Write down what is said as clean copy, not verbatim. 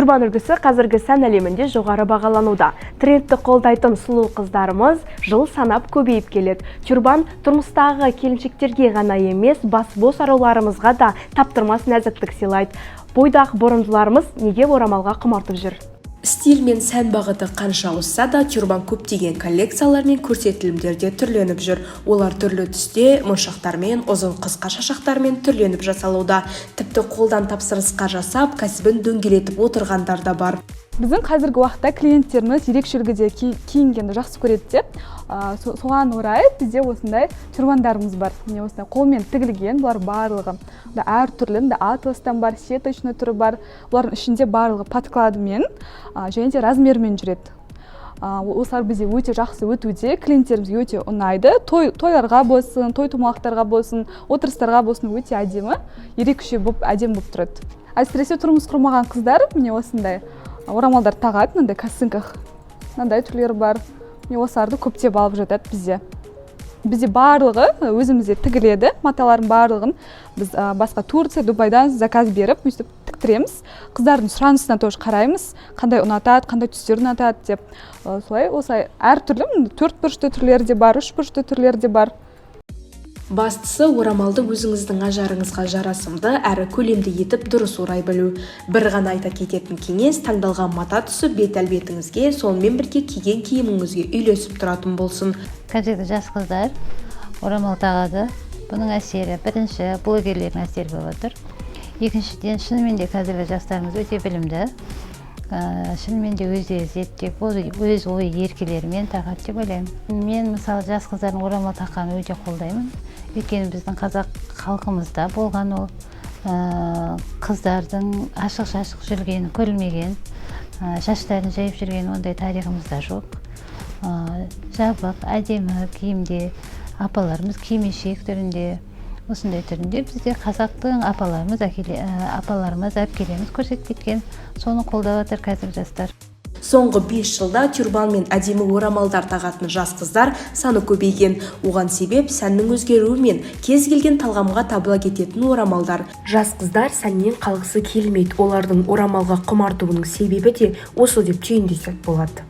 Тюрбан үлгісі қазіргі сән әлемінде жоғары бағалануда. Трендті қолдайтын сұлу қыздарымыз жыл санап көбейіп келеді. Тюрбан тұрмыстағы келіншектерге ғана емес, бас-бос аруларымызға да таптырмас нәзіктік сыйлайды. Бойдақ бұрымдыларымыз неге орамалға құмартып жүр? Стиль мен сән бағыты қанша ауысса да, тюрбан көптеген коллекциялар мен көрсетілімдерде түрленіп жүр. Олар түрлі түсте, моншақтармен, ұзын қысқа шашақтармен түрленіп жасалуда. Тіпті қолдан тапсырысқа жасап, кәсібін дөңгелетіп отырғандар да бар. Біздің қазіргі уақытта клиенттеріміз ерекше үлгіде киінгенді жақсы көреді. Соған орай бізде осындай тюрбандарымыз бар. Міне осындай қолмен тігілген, бұлар барлығы әр түрлі, атластан бар, сеточный түрі бар. Бұлардың ішінде барлығы подкладымен және де размермен жүреді. Осылар бізде өте жақсы өтуде, клиенттерімізге өте ұнайды. Тойларға болсын, той томалақтарға болсын, отырыстарға болсын өте әдемі, ерекше әдемі болып тұрады. Әсіресе тұрмыс құрмаған қыздар міне осындай орамалдар тағады, мынандай косынках, мынандай түрлері бар. Осыларды көптеп алып жатады бізде. Бізде барлығы өзімізде тігіледі, маталардың барлығын біз басқа Турция, Дубайдан заказ беріп, өстіп тіктіреміз. Қыздардың сұранысына тоже қараймыз, қандай ұнатады, қандай түстер ұнатады деп. Осылай әр түрлі 4 бұрышты түрлері де бар, 3 бұрышты түрлері де бар. Бастысы орамалды өзіңіздің ажарыңызға жарасымды әрі көлемді етіп дұрыс орай білу. Бір ғана айта кететін кеңес, таңдалған мата түсі бет әлбетіңізге, сонымен бірге киген киіміңізге үйлесіп тұратын болсын. Қазіргі жас қыздар орамал тағады. Бұның әсері бірінші блогерлердің әсері болып отыр. Екіншіден, шынымен де қазіргі жастарымыз өте білімді. Шынымен де өздері зерттеп, өз ой еркелерімен тағады деп ойлаймын. Мен мысалы жас қыздардың орамал таққанын өте қолдаймын. Өйткені біздің қазақ халқымызда болған ол қыздардың ашық-шашық жүргені көрілмеген, шаштарын жайып жүрген ондай тарихымызда жоқ. Жабық, әдемі киімде апаларымыз кимешек түрінде, осындай түрінде бізде қазақтың апаларымыз, әпкелеріміз көрсетіп кеткен, соны қолдап отыр қазір жастар. Соңғы 5 жылда тюрбан мен әдемі орамалдар тағатын жас қыздар саны көбейген. Оған себеп сәннің өзгеруі мен кез келген талғамға табыла кететін орамалдар. Жас қыздар сәннен қалғысы келмейді. Олардың орамалға құмартуының себебі де осы деп түйіндесек болады.